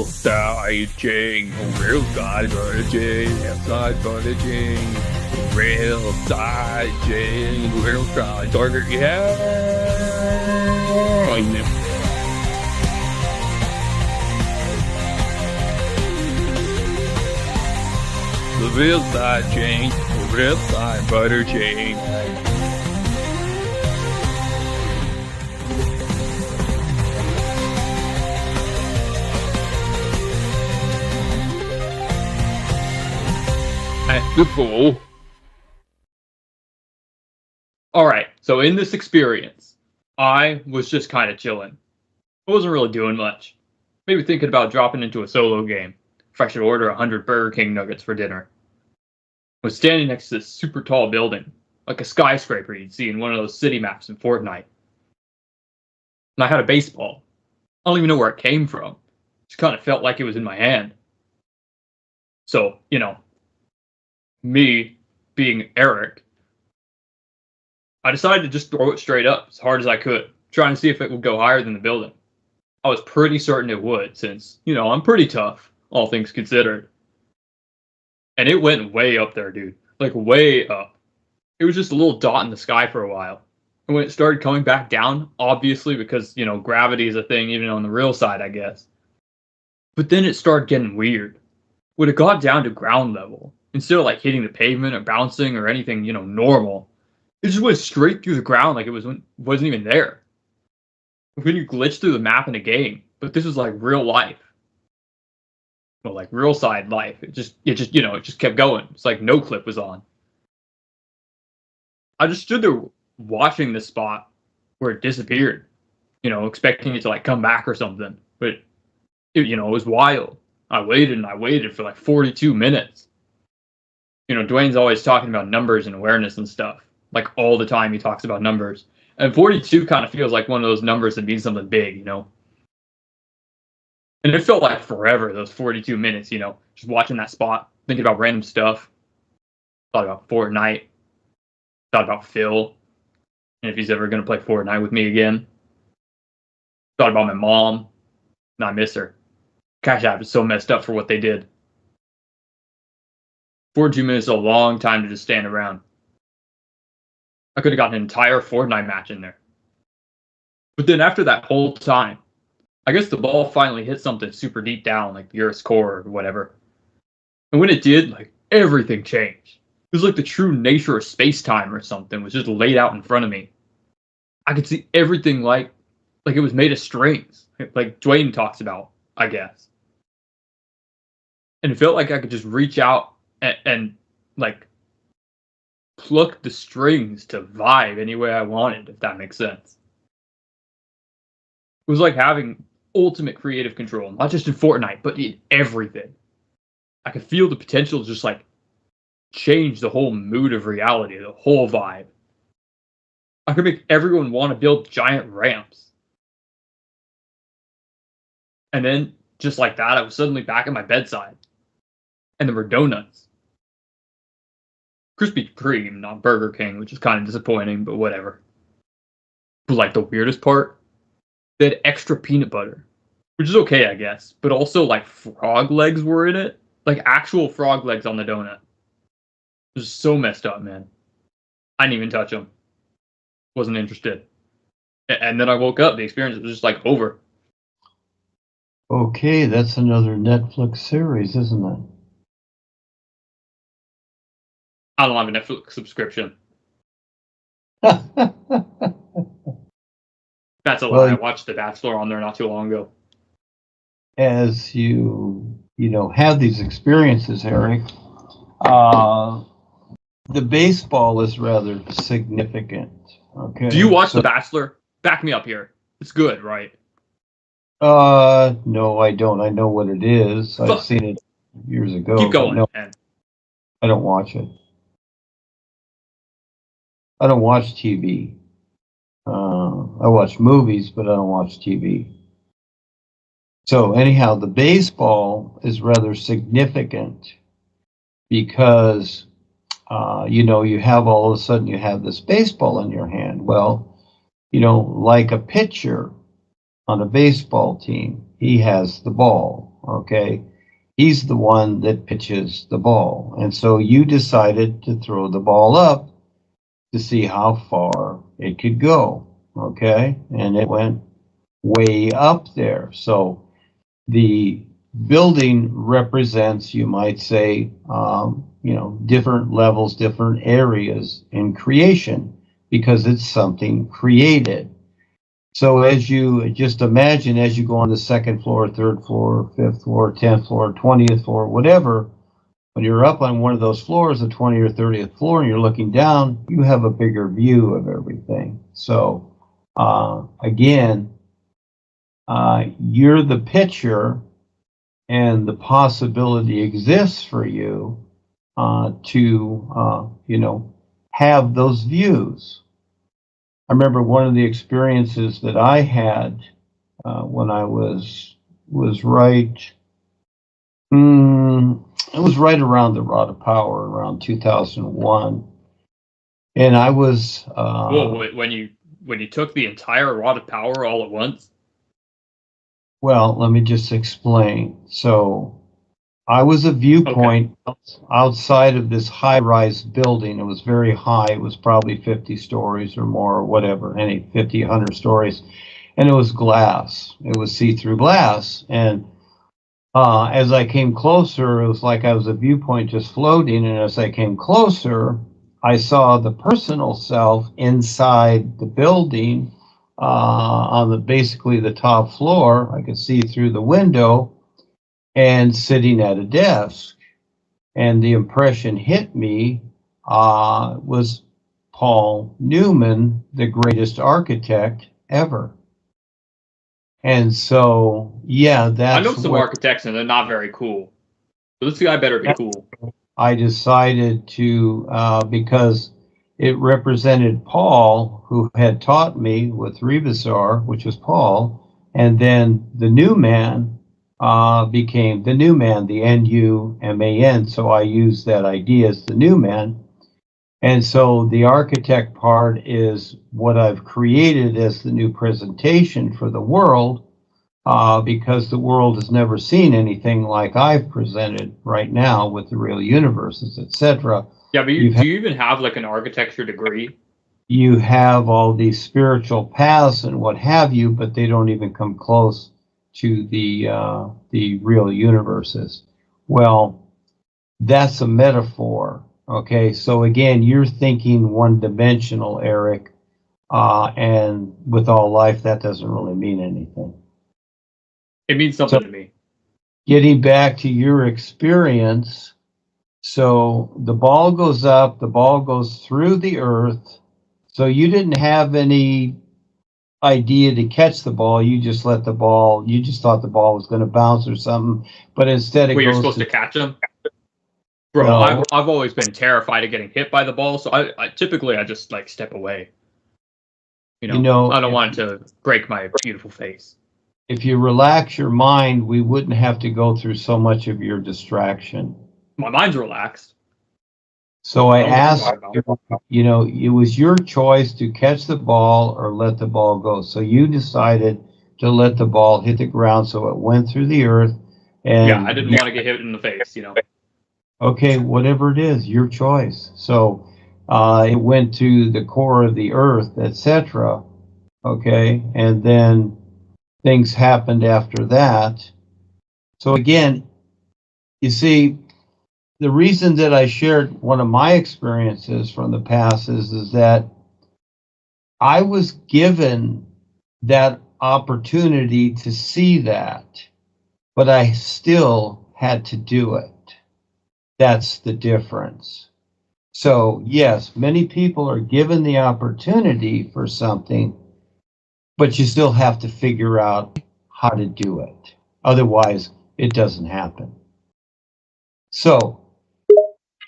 RealEducation, RealEducation, RealEducation, RealEducation, RealEducation, yeah. The real side chain, the real side butter chain. Before. Alright, so in this experience, I was just kind of chilling. I wasn't really doing much. Maybe thinking about dropping into a solo game. If I should order 100 Burger King nuggets for dinner. I was standing next to this super tall building, like a skyscraper you'd see in one of those city maps in Fortnite. And I had a baseball. I don't even know where it came from. Just kind of felt like it was in my hand. So, you know, me being Eric, I decided to just throw it straight up as hard as I could, trying to see if it would go higher than the building. I was pretty certain it would, since, you know, I'm pretty tough, all things considered. And it went way up there, dude. Like, way up. It was just a little dot in the sky for a while. And when it started coming back down, obviously, because, you know, gravity is a thing even on the real side, I guess. But then it started getting weird. When it got down to ground level, instead of, like, hitting the pavement or bouncing or anything, you know, normal, it just went straight through the ground like it wasn't even there. When you glitch through the map in a game, but this was, like, real life. Well, like real side life, it just you know, it just kept going. It's like no clip was on. I just stood there watching the spot where it disappeared, you know, expecting it to like come back or something. But it, you know, it was wild. I waited and I waited for like 42 minutes. You know, Duane's always talking about numbers and awareness and stuff. Like all the time he talks about numbers. And 42 kind of feels like one of those numbers that means something big, you know. And it felt like forever, those 42 minutes, you know, just watching that spot, thinking about random stuff. Thought about Fortnite. Thought about Phil, and if he's ever going to play Fortnite with me again. Thought about my mom, and I miss her. Cash App is so messed up for what they did. 42 minutes is a long time to just stand around. I could have gotten an entire Fortnite match in there. But then after that whole time, I guess the ball finally hit something super deep down, like the Earth's core or whatever. And when it did, like, everything changed. It was like the true nature of space-time or something was just laid out in front of me. I could see everything like it was made of strings, like Duane talks about, I guess. And it felt like I could just reach out and like, pluck the strings to vibe any way I wanted, if that makes sense. It was like having ultimate creative control, not just in Fortnite, but in everything. I could feel the potential to just like change the whole mood of reality, the whole vibe. I could make everyone want to build giant ramps. And then, just like that, I was suddenly back at my bedside. And there were donuts. Krispy Kreme, not Burger King, which is kind of disappointing, but whatever. But like the weirdest part, they had extra peanut butter, which is okay, I guess. But also, like, frog legs were in it. Like, actual frog legs on the donut. It was so messed up, man. I didn't even touch them. Wasn't interested. And then I woke up. The experience was just, like, over. Okay, that's another Netflix series, isn't it? I don't have a Netflix subscription. That's a lie. I watched The Bachelor on there not too long ago. As you know, have these experiences, Eric, the baseball is rather significant. Okay. Do you watch The Bachelor? Back me up here. It's good, right? No, I don't. I know what it is. I've seen it years ago. Keep going. No, I don't watch it. I don't watch TV. I watch movies, but I don't watch TV. So anyhow, the baseball is rather significant because, you know, you have all of a sudden you have this baseball in your hand. Well, you know, like a pitcher on a baseball team, he has the ball, okay, he's the one that pitches the ball. And so you decided to throw the ball up to see how far it could go, okay? And it went way up there. So the building represents, you might say, different levels, different areas in creation, because it's something created. So as you just imagine, as you go on the second floor, third floor, fifth floor, 10th floor, 20th floor, whatever, when you're up on one of those floors, the 20th or 30th floor, and you're looking down, you have a bigger view of everything. So again, you're the pitcher, and the possibility exists for you to have those views. I remember one of the experiences that I had when I was right. It was right around the Rod of Power, around 2001, and I was. Whoa! When you took the entire Rod of Power all at once? Well, let me just explain. So, I was a viewpoint outside of this high-rise building. It was very high. It was probably 50 stories or more, or whatever, 50, 100 stories, and it was glass. It was see-through glass, and as I came closer, it was like I was a viewpoint just floating, and as I came closer, I saw the personal self inside the building on basically the top floor. I could see through the window and sitting at a desk. And the impression hit me was Paul Newman, the greatest architect ever. And so, yeah, that's I know some architects, and they're not very cool. So this guy better be cool. I decided to, because it represented Paul, who had taught me with Rebazar, which was Paul, and then the new man became the new man, the N-U-M-A-N. So I used that idea as the new man. And so the architect part is what I've created as the new presentation for the world, because the world has never seen anything like I've presented right now with the real universes, etc. Yeah, but do you even have like an architecture degree? You have all these spiritual paths and what have you, but they don't even come close to the real universes. Well, that's a metaphor. Okay, so again, you're thinking one-dimensional, Eric, and with all life, that doesn't really mean anything. It means something to me. Getting back to your experience, so the ball goes up, the ball goes through the earth, so you didn't have any idea to catch the ball, you just let the ball, you just thought the ball was going to bounce or something, but instead it goes. You're supposed to catch them? Bro, no. I've always been terrified of getting hit by the ball, so I typically just like step away. You know, I don't want it to break my beautiful face. If you relax your mind, we wouldn't have to go through so much of your distraction. My mind's relaxed. So I asked, it was your choice to catch the ball or let the ball go. So you decided to let the ball hit the ground, so it went through the earth. And yeah, I didn't want to get hit in the face, Okay, whatever it is, your choice. So it went to the core of the earth, etc. Okay, and then things happened after that. So again, you see, the reason that I shared one of my experiences from the past is that I was given that opportunity to see that, but I still had to do it. That's the difference. So yes, many people are given the opportunity for something, but you still have to figure out how to do it. Otherwise, it doesn't happen. So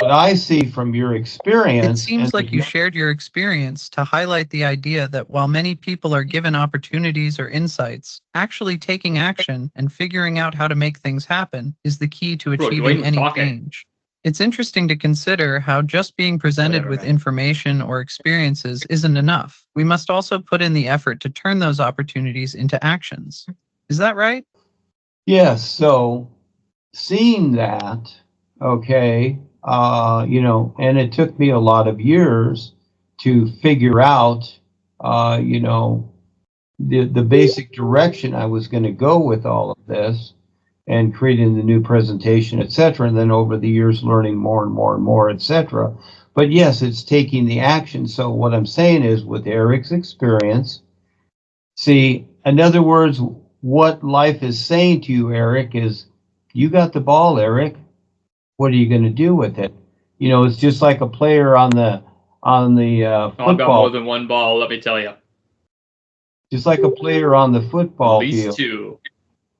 what I see from your experience... It seems like you shared your experience to highlight the idea that while many people are given opportunities or insights, actually taking action and figuring out how to make things happen is the key to achieving any change. It's interesting to consider how just being presented with information or experiences isn't enough. We must also put in the effort to turn those opportunities into actions. Is that right? Yes, so seeing that, okay, and it took me a lot of years to figure out, the basic direction I was going to go with all of this and creating the new presentation, et cetera. And then over the years, learning more and more and more, et cetera. But yes, it's taking the action. So what I'm saying is with Eric's experience, see, in other words, what life is saying to you, Eric, is you got the ball, Eric. What are you going to do with it? It's just like a player on the I've got football, more than one ball, let me tell you. just like a player on the At football least field. two.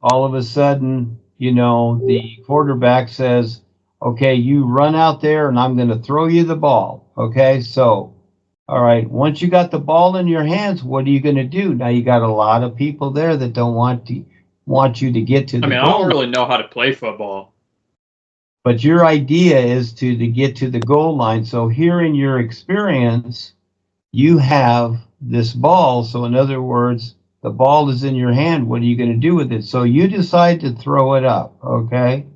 All of a sudden, the quarterback says, okay, you run out there and I'm going to throw you the ball. Okay, so, all right, once you got the ball in your hands, what are you going to do? Now you got a lot of people there that don't want you to get to the I goal. don't really know how to play football. But your idea is to get to the goal line. So here in your experience, you have this ball. So in other words, the ball is in your hand. What are you going to do with it? So you decide to throw it up, okay?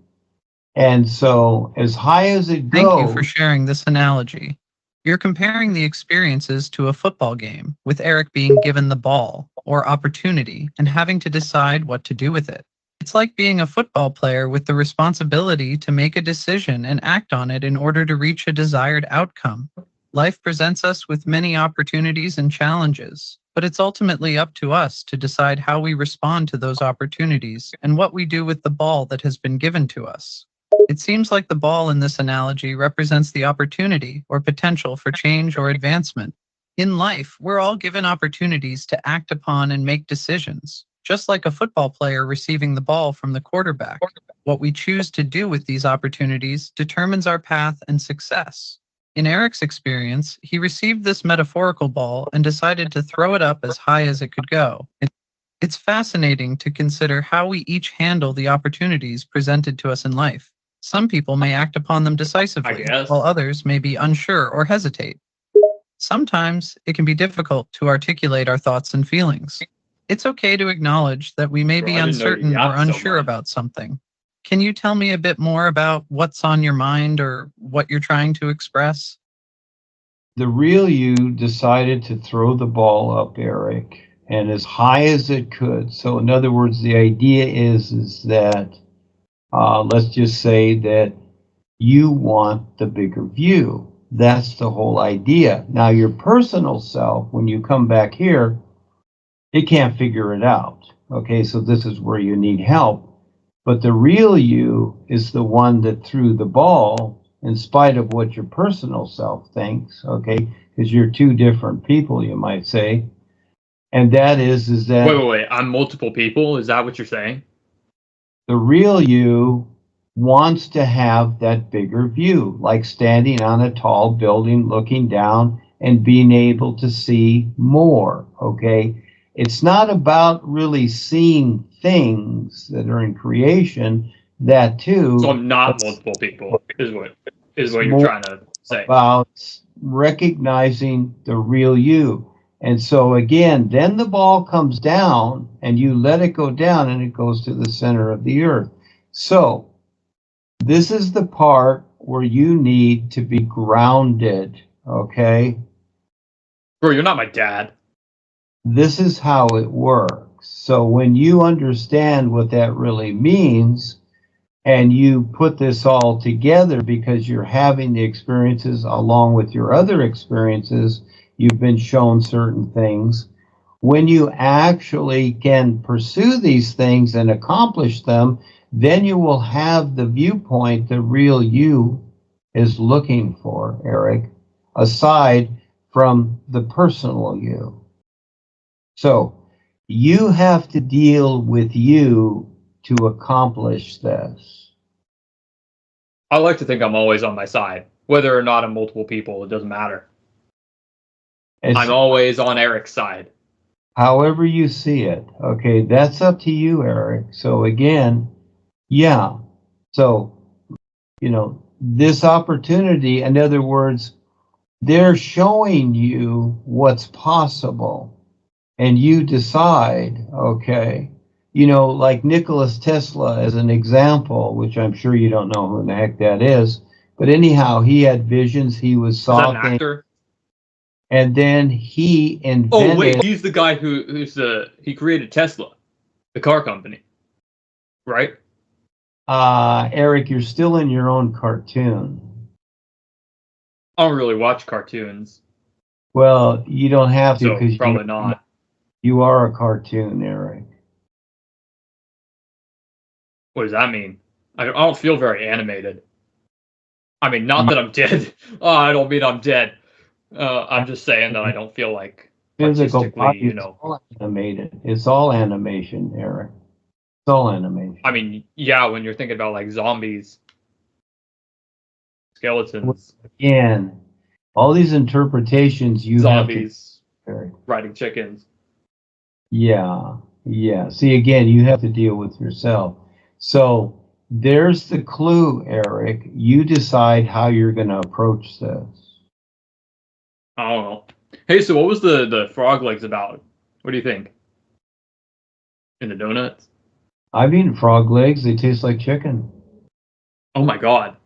And so as high as it goes. Thank you for sharing this analogy. You're comparing the experiences to a football game, with Eric being given the ball or opportunity and having to decide what to do with it. It's like being a football player with the responsibility to make a decision and act on it in order to reach a desired outcome. Life presents us with many opportunities and challenges, but it's ultimately up to us to decide how we respond to those opportunities and what we do with the ball that has been given to us. It seems like the ball in this analogy represents the opportunity or potential for change or advancement. In life, we're all given opportunities to act upon and make decisions. Just like a football player receiving the ball from the quarterback, what we choose to do with these opportunities determines our path and success. In Eric's experience, he received this metaphorical ball and decided to throw it up as high as it could go. It's fascinating to consider how we each handle the opportunities presented to us in life. Some people may act upon them decisively, while others may be unsure or hesitate. Sometimes it can be difficult to articulate our thoughts and feelings. It's okay to acknowledge that we may be uncertain or unsure about something. Can you tell me a bit more about what's on your mind or what you're trying to express? The real you decided to throw the ball up, Eric, and as high as it could. So in other words, the idea is that, let's just say that you want the bigger view. That's the whole idea. Now, your personal self, when you come back here, it can't figure it out. Okay, so this is where you need help. But the real you is the one that threw the ball in spite of what your personal self thinks, okay? Because you're two different people, you might say. And that is that... Wait. I'm multiple people? Is that what you're saying? The real you wants to have that bigger view, like standing on a tall building, looking down and being able to see more, okay? It's not about really seeing things that are in creation, that too. So I'm not multiple people, is what you're trying to say. About recognizing the real you. And so again, then the ball comes down and you let it go down and it goes to the center of the earth. So this is the part where you need to be grounded, okay? Bro, you're not my dad. This is how it works. So when you understand what that really means, and you put this all together because you're having the experiences along with your other experiences, you've been shown certain things. When you actually can pursue these things and accomplish them, then you will have the viewpoint the real you is looking for, Eric, aside from the personal you. So you have to deal with you to accomplish this. I like to think I'm always on my side. Whether or not I'm multiple people, it doesn't matter. I'm always on Eric's side. However you see it. Okay, that's up to you, Eric. So again, yeah. So, this opportunity, in other words, they're showing you what's possible. And you decide, okay, like Nicholas Tesla as an example, which I'm sure you don't know who the heck that is, but anyhow, he had visions. He Is that saw an things, actor? and then he invented. Oh wait, he's the guy he created Tesla, the car company, right? Eric, you're still in your own cartoon. I don't really watch cartoons, Well, you don't have to so because probably not. you are a cartoon, Eric. What does that mean? I don't feel very animated. I mean, not that I'm dead. Oh, I don't mean I'm dead. I'm just saying that I don't feel like Physical artistically, body is all animated. It's all animation, Eric. It's all animation. I mean, yeah, when you're thinking about like zombies, skeletons, Again, all these interpretations you zombies, have to. riding chickens. Yeah. See, again, you have to deal with yourself. So there's the clue, Eric. You decide how you're going to approach this. I don't know. Hey, so what was the frog legs about? What do you think? In the donuts? I've eaten frog legs. They taste like chicken. Oh my god.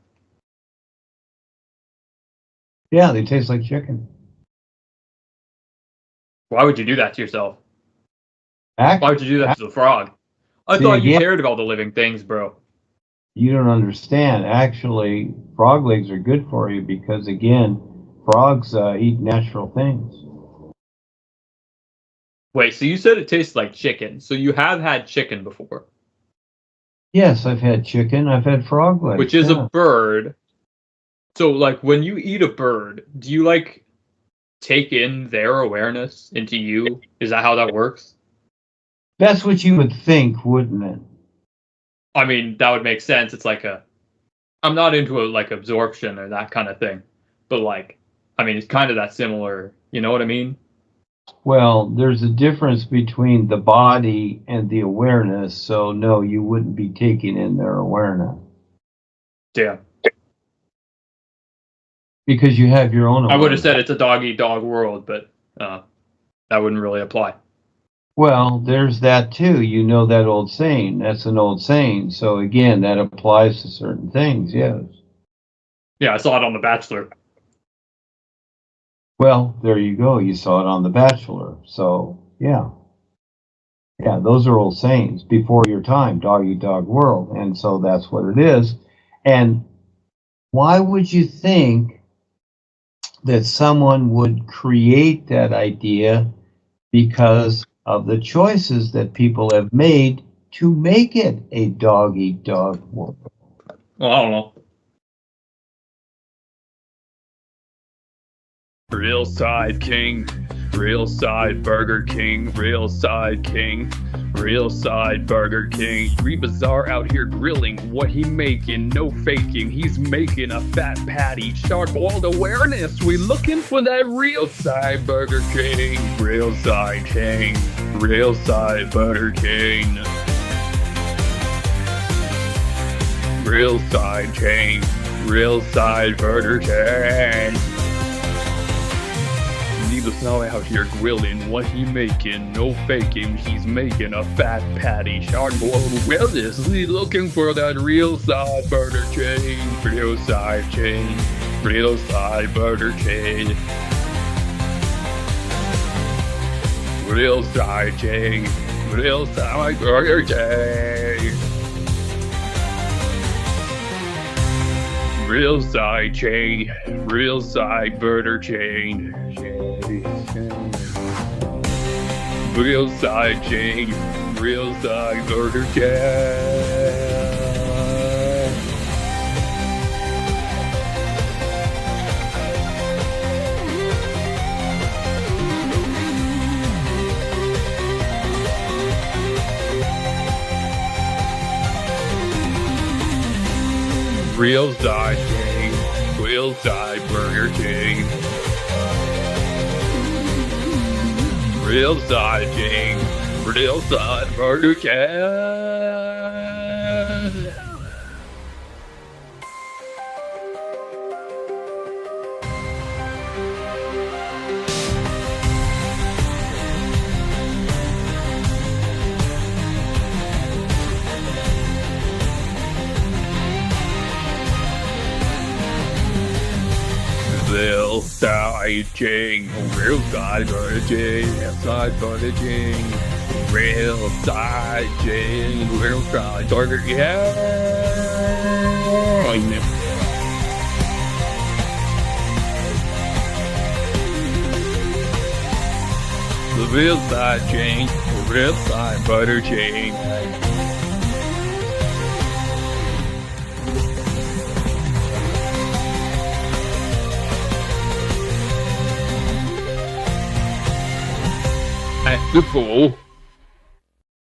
Yeah, they taste like chicken. Why would you do that to yourself? Why would you do that to the frog? I thought you cared about the living things, bro. You don't understand. Actually, frog legs are good for you because, again, frogs eat natural things. Wait, so you said it tastes like chicken. So you have had chicken before? Yes, I've had chicken. I've had frog legs. Which is a bird. So, like, when you eat a bird, do you, like, take in their awareness into you? Is that how that works? That's what you would think, wouldn't it? I mean, that would make sense. It's like I'm not into like absorption or that kind of thing. But, like, I mean, it's kind of that similar, you know what I mean? Well, there's a difference between the body and the awareness, so no, you wouldn't be taking in their awareness. Damn. Because you have your own awareness. I would have said it's a dog-eat-dog world, but that wouldn't really apply. Well, there's that too. You know that old saying. That's an old saying. So again, that applies to certain things, yes. Yeah, I saw it on The Bachelor. Well, there you go. You saw it on The Bachelor. So, yeah. Yeah, those are old sayings. Before your time, dog-eat-dog world. And so that's what it is. And why would you think that someone would create that idea? Because of the choices that people have made to make it a dog-eat-dog world. Well, I don't know. Real side king, real side Burger King, real side king, real side Burger King. Rebazar out here grilling, what he making, no faking. He's making a fat patty, sharp-walled awareness. We looking for that real side Burger King, real side king, real side Burger King. Real side king, real side Burger King. Needless now out here grilling, what he making, no faking. He's making a fat patty, sharp-boiled wellness. We looking for that real side Burger King, real side king, real side Burger King. Real side king, real side Burger King. Real side chain, real side Burger chain. Real side chain, real side Burger chain. Real side king, real side Burger King. Real side king, real side Burger King. side chain, real side butter chain, left side butter chain, real side chain, real side butter chain. The real side chain, the real side butter chain. The fool.